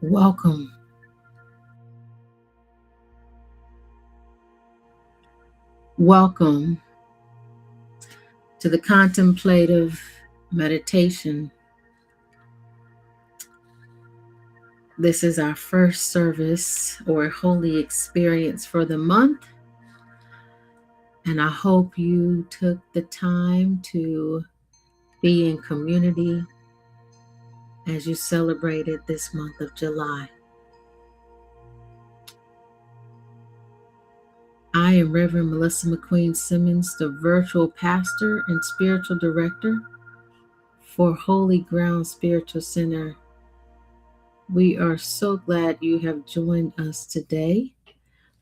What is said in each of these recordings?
Welcome. Welcome to the Contemplative Meditation. This is our first service or holy experience for the month. And I hope you took the time to be in community as you celebrated this month of July. I am Reverend Melissa McQueen-Simmons, the virtual pastor and spiritual director for Holy Ground Spiritual Center. We are so glad you have joined us today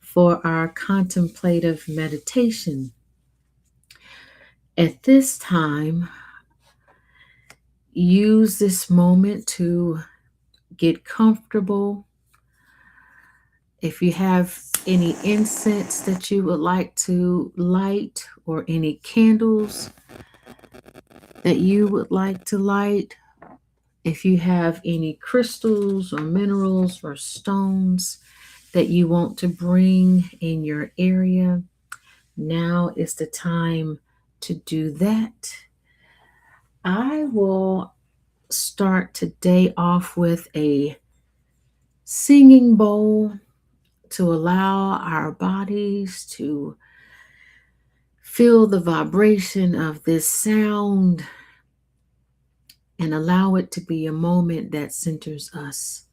for our contemplative meditation. At this time, use this moment to get comfortable. If you have any incense that you would like to light or any candles that you would like to light, if you have any crystals or minerals or stones that you want to bring in your area, now is the time to do that. I will start today off with a singing bowl to allow our bodies to feel the vibration of this sound and allow it to be a moment that centers us.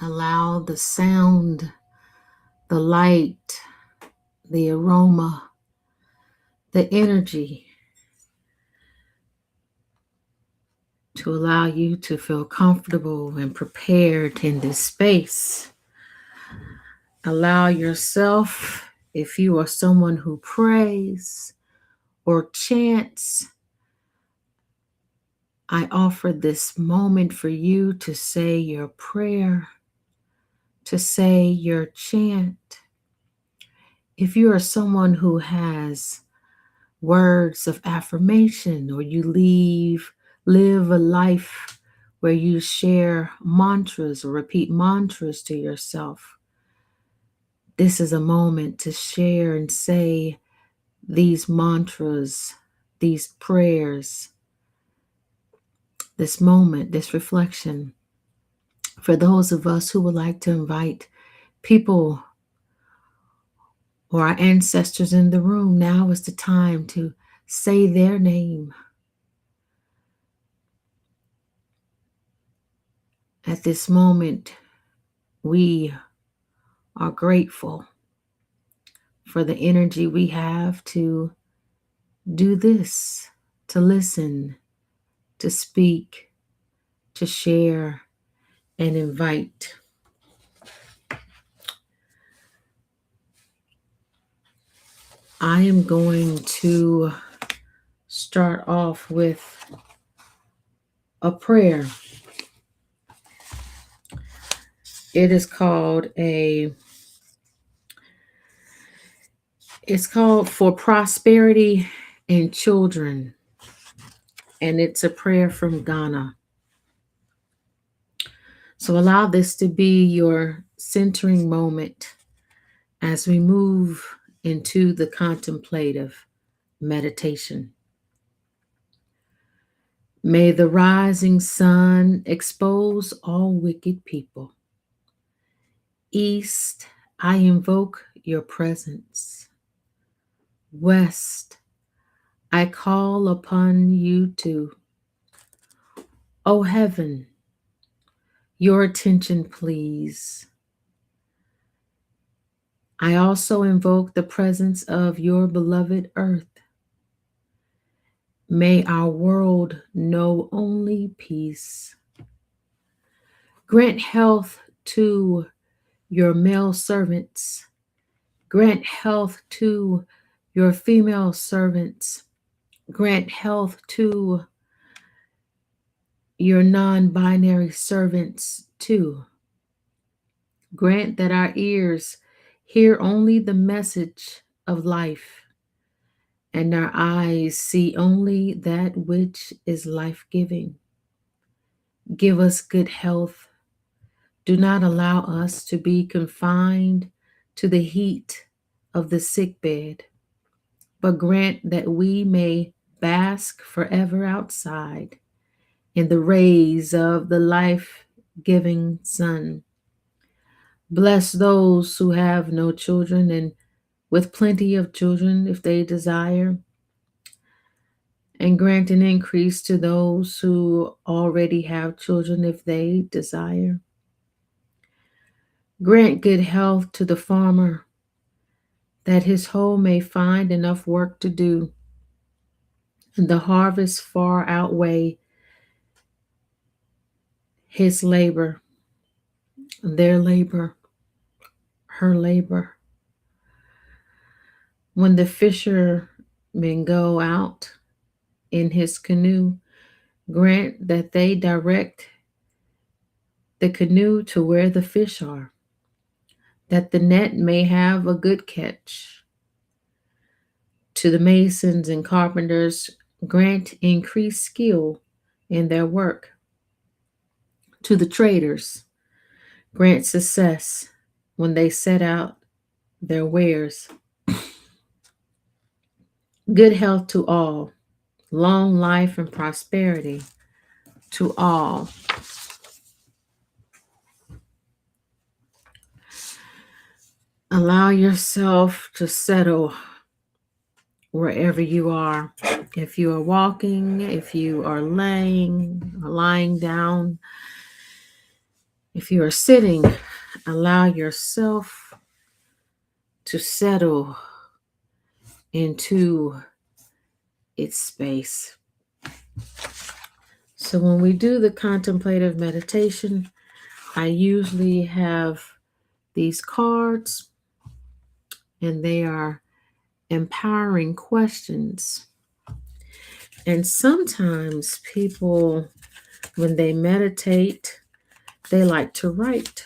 Allow the sound, the light, the aroma, the energy to allow you to feel comfortable and prepared in this space. Allow yourself, if you are someone who prays or chants, I offer this moment for you to say your prayer, to say your chant. If you are someone who has words of affirmation or you live a life where you share mantras or repeat mantras to yourself, this is a moment to share and say these mantras, these prayers, this moment, this reflection. For those of us who would like to invite people or our ancestors in the room, now is the time to say their name. At this moment, we are grateful for the energy we have to do this, to listen, to speak, to share, and invite. I am going to start off with a prayer. It is called For Prosperity in Children, and it's a prayer from Ghana. So allow this to be your centering moment as we move into the contemplative Meditation. May the rising sun expose all wicked people. East, I invoke your presence. West, I call upon you too. O heaven, your attention, please. I also invoke the presence of your beloved earth. May our world know only peace. Grant health to your male servants. Grant health to your female servants. Grant health to your non binary servants too. Grant that our ears hear only the message of life, and our eyes see only that which is life giving. Give us good health. Do not allow us to be confined to the heat of the sick bed, but grant that we may bask forever outside in the rays of the life giving sun. Bless those who have no children and with plenty of children if they desire, and grant an increase to those who already have children if they desire. Grant good health to the farmer, that his hoe may find enough work to do, and the harvest far outweigh his labor, their labor, her labor. When the fishermen go out in his canoe, grant that they direct the canoe to where the fish are, that the net may have a good catch. To the masons and carpenters, grant increased skill in their work. To the traders, grant success when they set out their wares. Good health to all, long life and prosperity to all. Allow yourself to settle wherever you are. If you are walking, if you are laying or lying down, if you are sitting, allow yourself to settle into its space. So when we do the contemplative meditation, I usually have these cards, and they are empowering questions. And sometimes people, when they meditate, they like to write.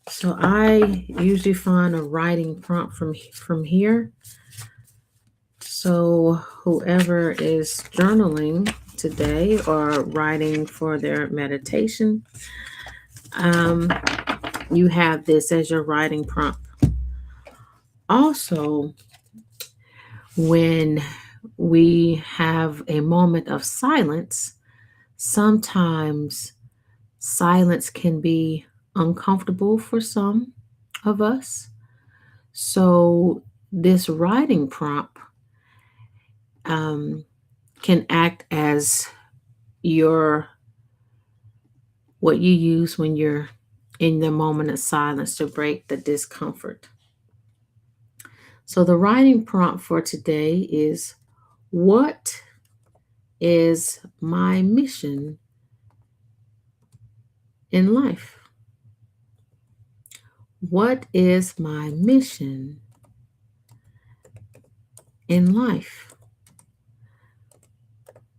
So I usually find a writing prompt from here. So whoever is journaling today or writing for their meditation, you have this as your writing prompt. Also, when we have a moment of silence, sometimes silence can be uncomfortable for some of us. So this writing prompt can act as what you use when you're in the moment of silence to break the discomfort. So the writing prompt for today is, what is my mission in life? What is my mission in life?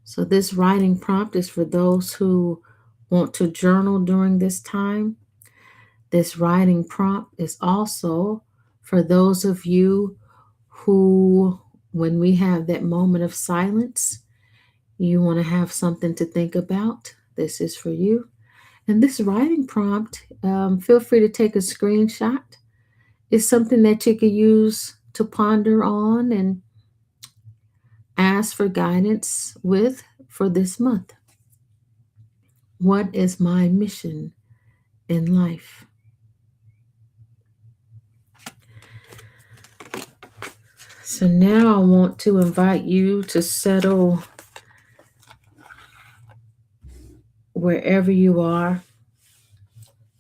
So this writing prompt is for those who want to journal during this time. This writing prompt is also for those of you who, when we have that moment of silence, you want to have something to think about. This is for you. And this writing prompt, feel free to take a screenshot. It's something that you could use to ponder on and ask for guidance with for this month. What is my mission in life? So now I want to invite you to settle wherever you are.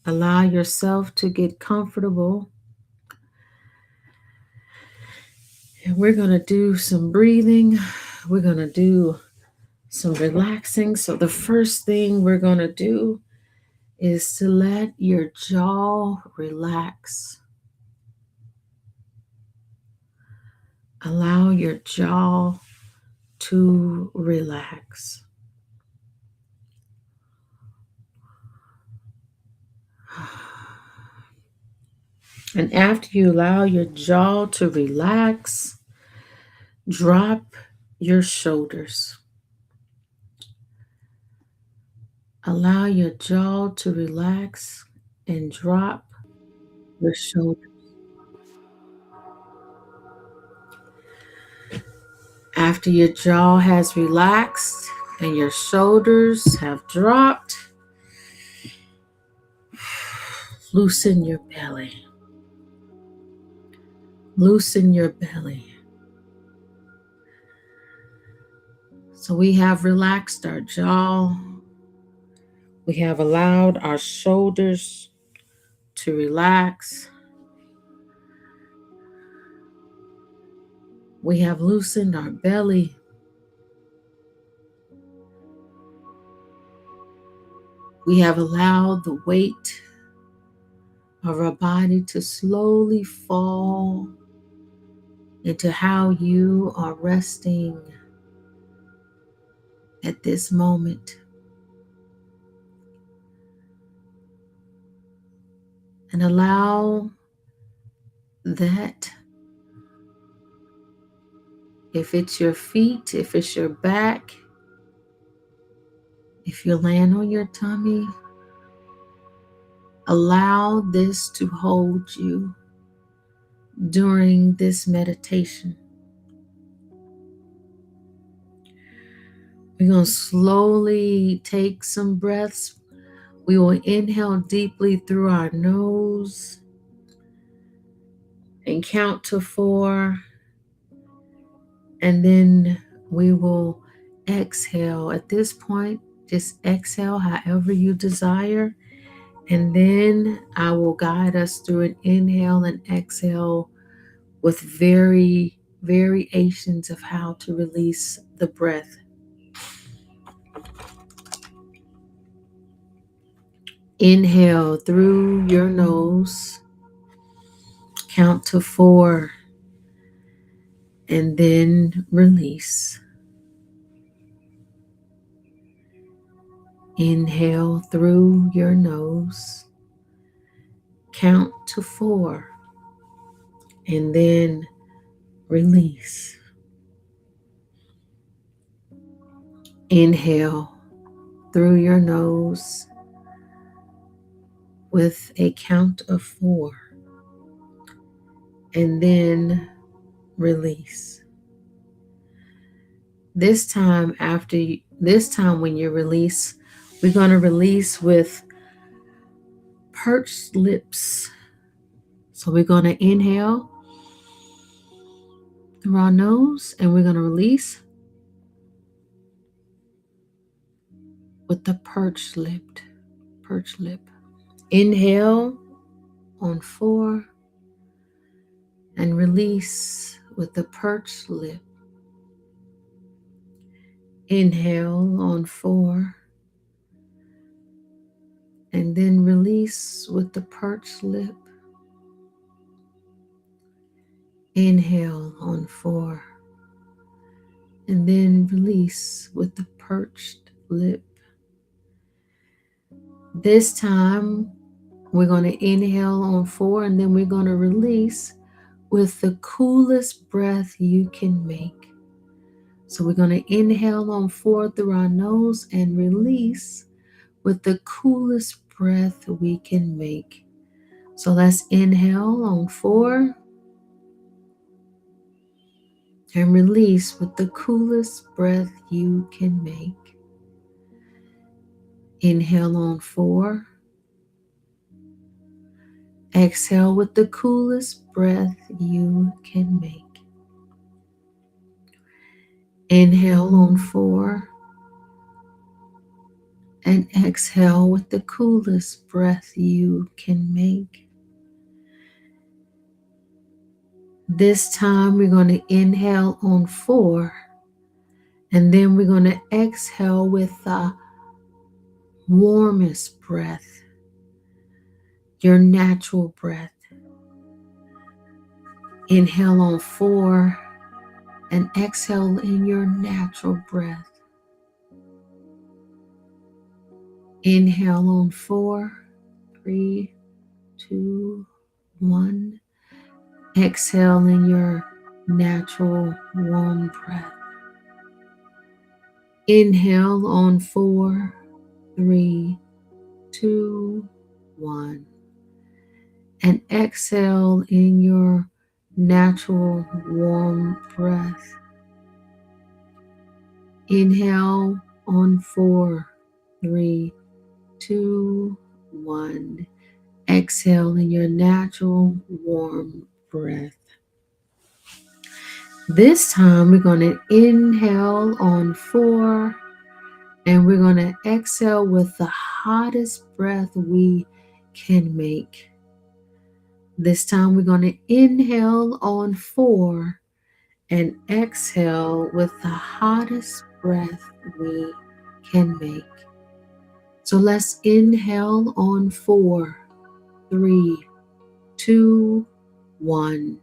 Allow yourself to get comfortable. And we're going to do some breathing. We're going to do some relaxing. So the first thing we're going to do is to let your jaw relax. Allow your jaw to relax. And after you allow your jaw to relax, drop your shoulders. Allow your jaw to relax and drop your shoulders. After your jaw has relaxed and your shoulders have dropped, loosen your belly. Loosen your belly. So we have relaxed our jaw. We have allowed our shoulders to relax. We have loosened our belly. We have allowed the weight of our body to slowly fall into how you are resting at this moment. And allow that, if it's your feet, if it's your back, if you land on your tummy, allow this to hold you during this meditation. We're going to slowly take some breaths. We will inhale deeply through our nose and count to 4. And then we will exhale. At this point, just exhale however you desire. And then I will guide us through an inhale and exhale with variations of how to release the breath. Inhale through your nose, count to 4, and then release. Inhale through your nose, count to 4, and then release. Inhale through your nose with a count of 4, and then release. This time when you release, we're going to release with pursed lips. So we're going to inhale through our nose, and we're going to release with the pursed lip. Inhale on 4 and release with the pursed lip. Inhale on 4 and then release with the pursed lip. Inhale on 4 and then release with the pursed lip. This time we're going to inhale on 4 and then we're going to release with the coolest breath you can make. So we're going to inhale on 4 through our nose and release with the coolest breath we can make. So let's inhale on 4 and release with the coolest breath you can make. Inhale on 4. Exhale with the coolest breath you can make. Inhale on 4 and exhale with the coolest breath you can make. This time we're going to inhale on 4 and then we're going to exhale with the warmest breath, your natural breath. Inhale on 4 and exhale in your natural breath. Inhale on 4, 3, 2, 1. Exhale in your natural warm breath. Inhale on 4, 3, 2, 1. And exhale in your natural warm breath. Inhale on 4, 3, 2, 1. Exhale in your natural warm breath. This time we're going to inhale on 4 and we're going to exhale with the hottest breath we can make. This time we're going to inhale on 4 and exhale with the hottest breath we can make. So let's inhale on 4, 3, 2, 1.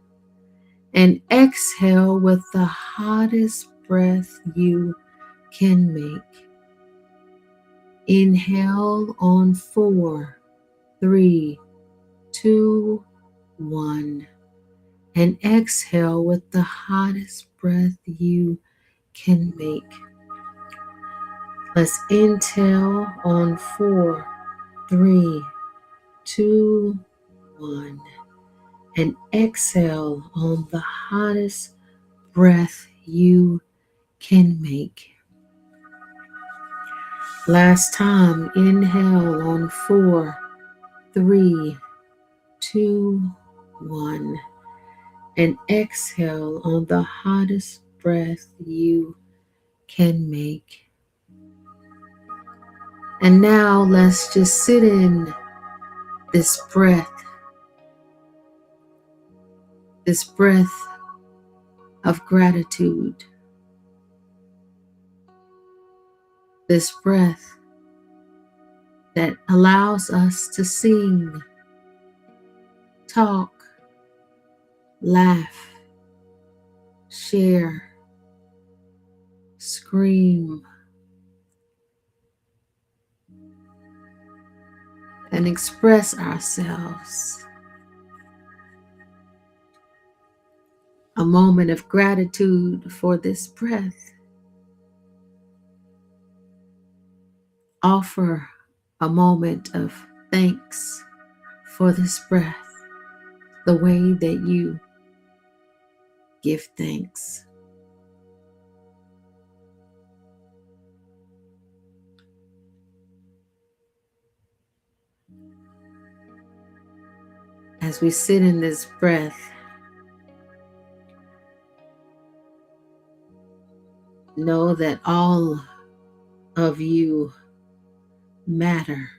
And exhale with the hottest breath you can make. Inhale on 4, 3, 2, 1. And exhale with the hottest breath you can make. Let's inhale on 4, 3, 2, 1. And exhale on the hottest breath you can make. Last time, inhale on 4, 3, 2, 1. And exhale on the hottest breath you can make. And now let's just sit in this breath of gratitude, this breath that allows us to sing, talk, laugh, share, scream, and express ourselves. A moment of gratitude for this breath. Offer a moment of thanks for this breath, the way that you give thanks. As we sit in this breath, know that all of you matter.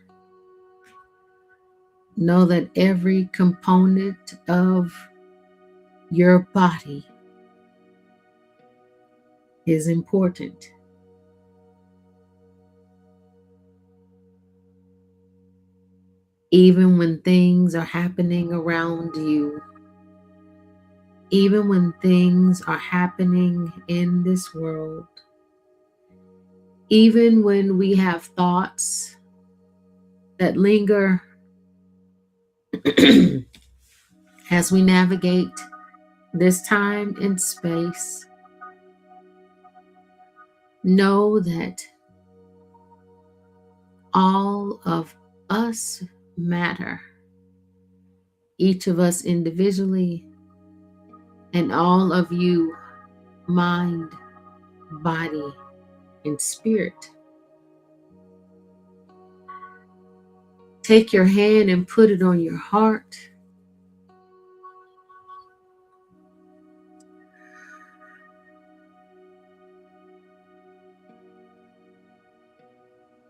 Know that every component of your body is important. Even when things are happening around you, even when things are happening in this world, even when we have thoughts that linger as we navigate this time and space, know that all of us matter. Each of us individually, and all of you mind, body, and spirit. Take your hand and put it on your heart.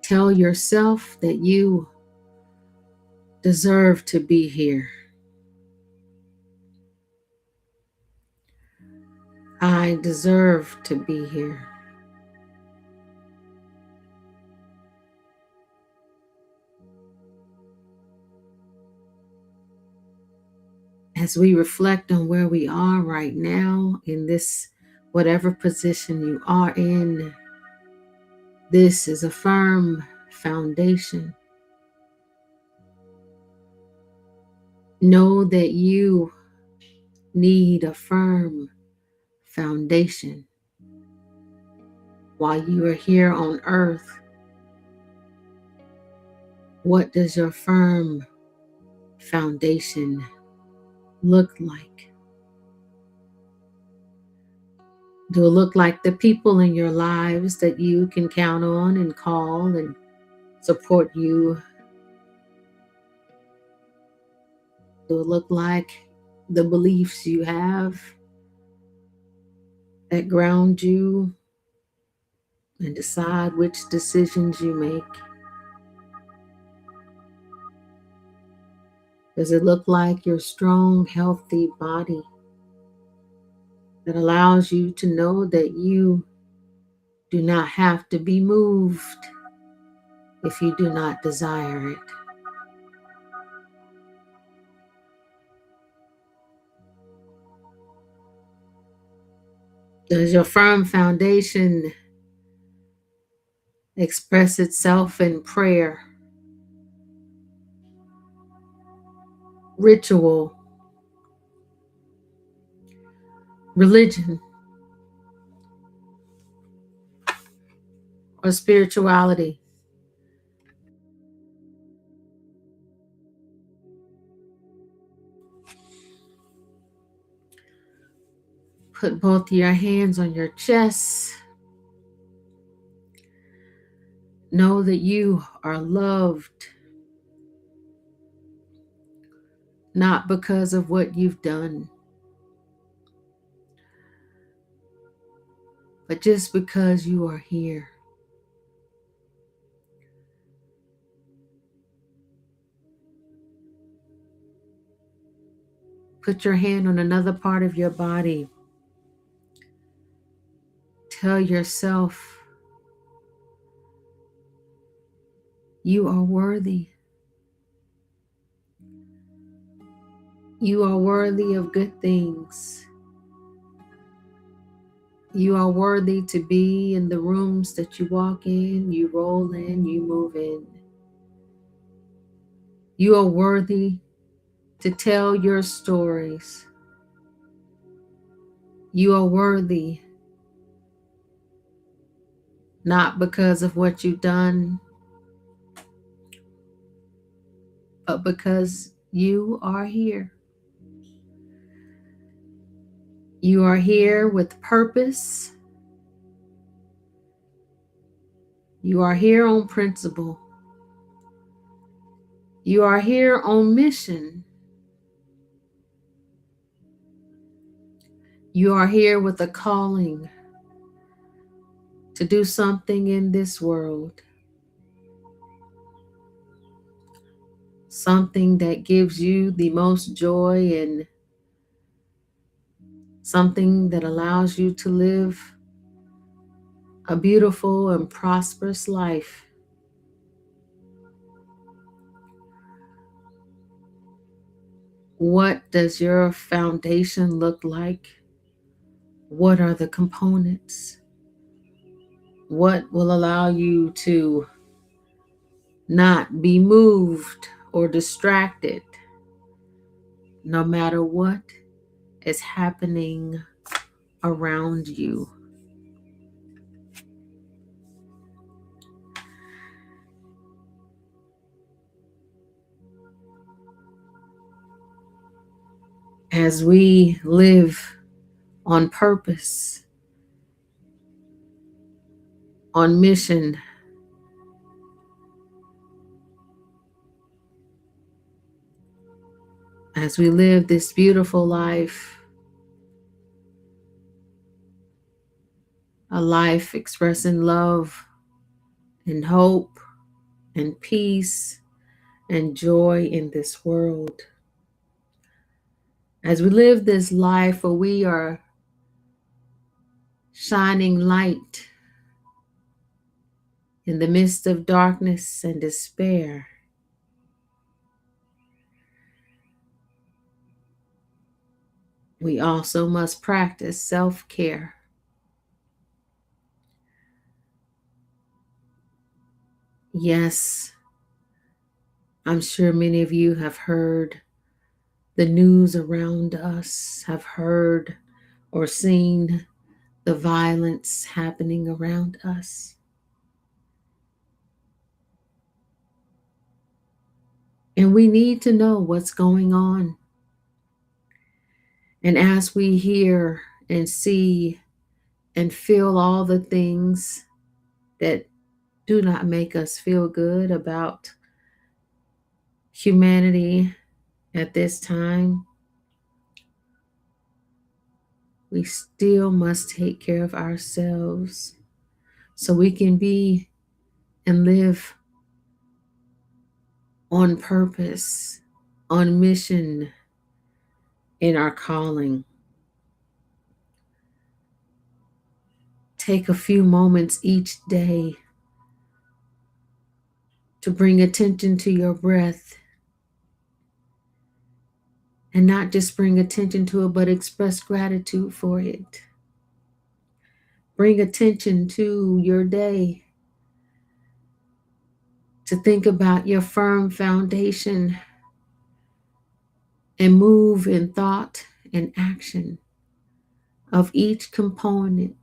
Tell yourself that you deserve to be here. I deserve to be here. As we reflect on where we are right now in this, whatever position you are in, this is a firm foundation. Know that you need a firm foundation while you are here on earth. What does your firm foundation look like? Do it look like the people in your lives that you can count on and call and support you? Do it look like the beliefs you have that ground you and decide which decisions you make? Does it look like your strong, healthy body that allows you to know that you do not have to be moved if you do not desire it? Does your firm foundation express itself in prayer, ritual, religion, or spirituality? Put both your hands on your chest. Know that you are loved, not because of what you've done, but just because you are here. Put your hand on another part of your body. Tell yourself you are worthy. You are worthy of good things. You are worthy to be in the rooms that you walk in, you roll in, you move in. You are worthy to tell your stories. You are worthy not because of what you've done, but because you are here. You are here with purpose. You are here on principle. You are here on mission. You are here with a calling to do something in this world, something that gives you the most joy and something that allows you to live a beautiful and prosperous life. What does your foundation look like? What are the components? What will allow you to not be moved or distracted no matter what is happening around you? As we live on purpose, on mission as we live this beautiful life, a life expressing love and hope and peace and joy in this world. As we live this life where we are shining light in the midst of darkness and despair, we also must practice self-care. Yes, I'm sure many of you have heard the news around us, have heard or seen the violence happening around us. And we need to know what's going on. And as we hear and see and feel all the things that do not make us feel good about humanity at this time, we still must take care of ourselves so we can be and live on purpose, on mission in our calling. Take a few moments each day to bring attention to your breath, and not just bring attention to it, but express gratitude for it. Bring attention to your day, to think about your firm foundation and move in thought and action of each component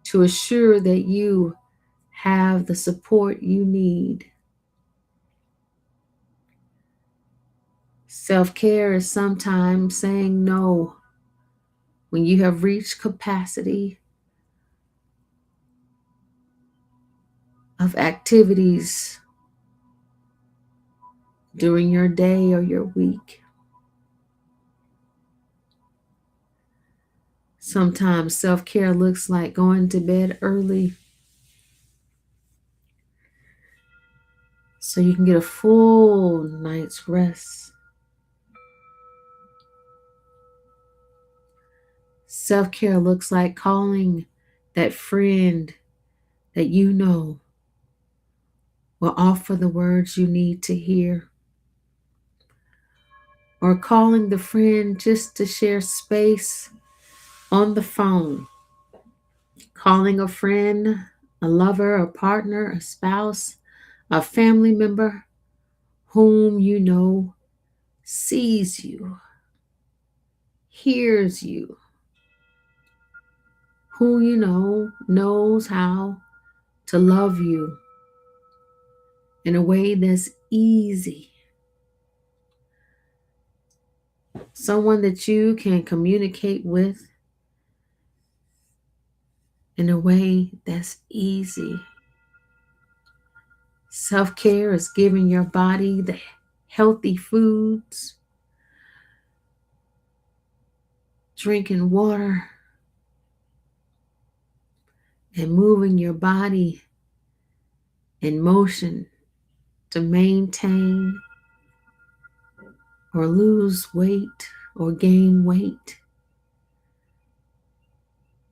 to assure that you have the support you need. Self-care is sometimes saying no when you have reached capacity of activities during your day or your week. Sometimes self-care looks like going to bed early so you can get a full night's rest. Self-care looks like calling that friend that you know will offer the words you need to hear, or calling the friend just to share space on the phone, calling a friend, a lover, a partner, a spouse, a family member whom you know sees you, hears you, who you know knows how to love you in a way that's easy. Someone that you can communicate with in a way that's easy. Self-care is giving your body the healthy foods, drinking water, and moving your body in motion to maintain or lose weight or gain weight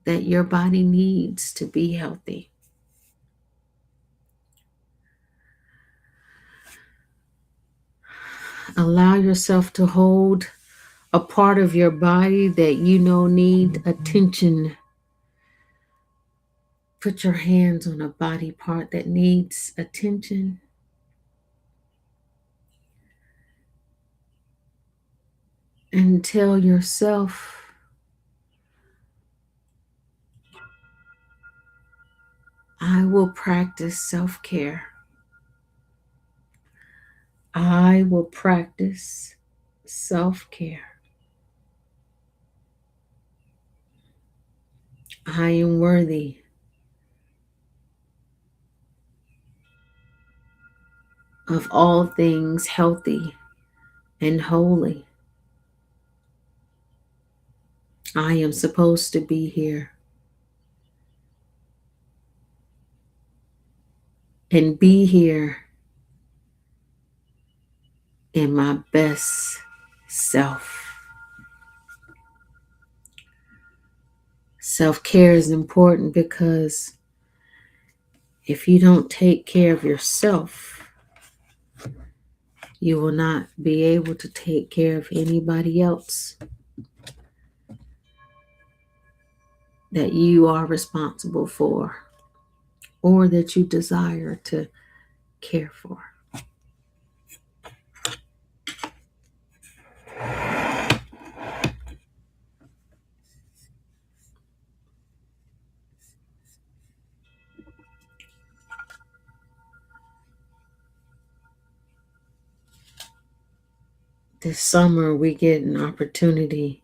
that your body needs to be healthy. Allow yourself to hold a part of your body that you know need attention. Put your hands on a body part that needs attention. And tell yourself, I will practice self-care. I will practice self-care. I am worthy of all things healthy and holy. I am supposed to be here and be here in my best self. Self-care is important because if you don't take care of yourself, you will not be able to take care of anybody else that you are responsible for or that you desire to care for. This summer, we get an opportunity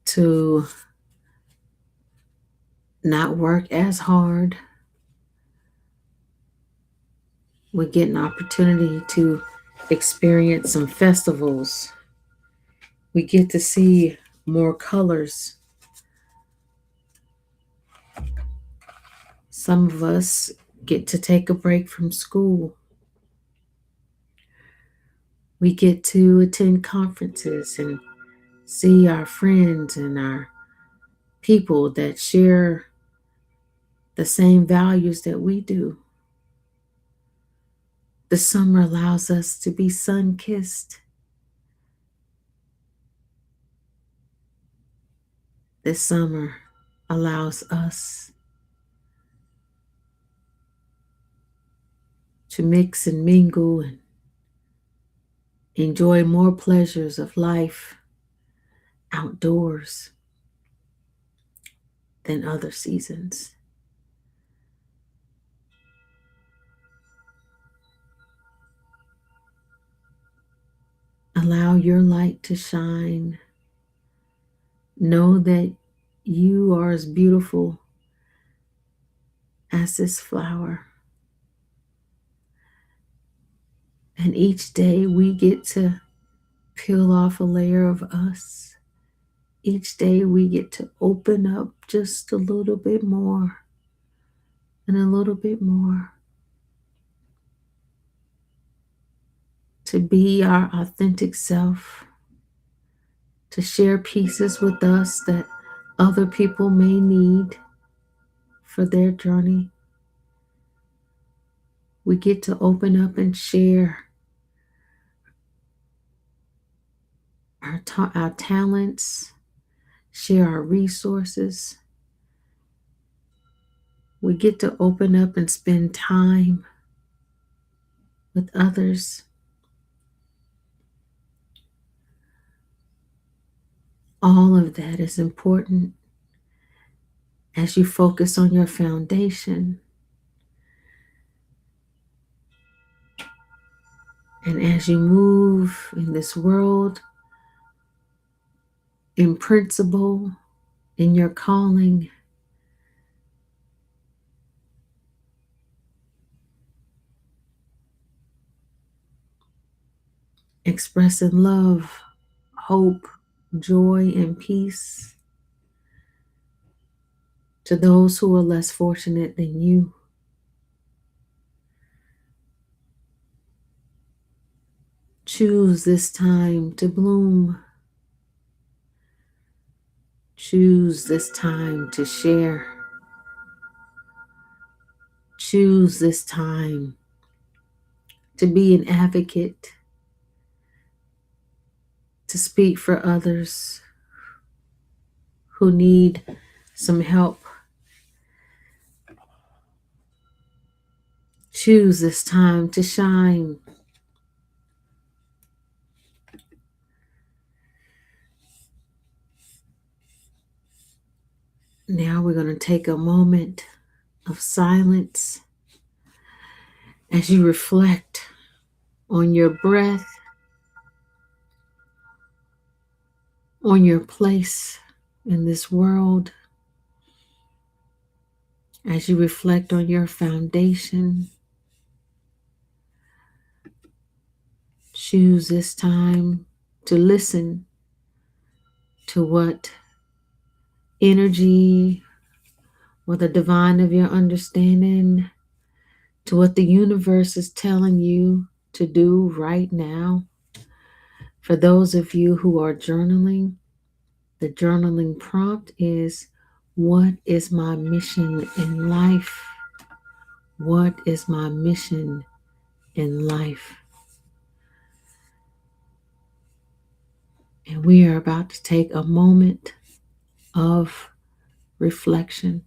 to not work as hard. We get an opportunity to experience some festivals. We get to see more colors. Some of us get to take a break from school. We get to attend conferences and see our friends and our people that share the same values that we do. The summer allows us to be sun-kissed. This summer allows us to mix and mingle and enjoy more pleasures of life outdoors than other seasons. Allow your light to shine. Know that you are as beautiful as this flower. And each day we get to peel off a layer of us. Each day we get to open up just a little bit more and a little bit more to be our authentic self, to share pieces with us that other people may need for their journey. We get to open up and share our talents, share our resources. We get to open up and spend time with others. All of that is important as you focus on your foundation and as you move in this world in principle, in your calling. Expressing love, hope, joy, and peace to those who are less fortunate than you. Choose this time to bloom. Choose this time to share. Choose this time to be an advocate, to speak for others who need some help. Choose this time to shine. Now we're going to take a moment of silence as you reflect on your breath, on your place in this world, as you reflect on your foundation. choose this time to listen to what energy or the divine of your understanding, to what the universe is telling you to do right now. For those of you who are journaling, the journaling prompt is, what is my mission in life? What is my mission in life? And we are about to take a moment of reflection.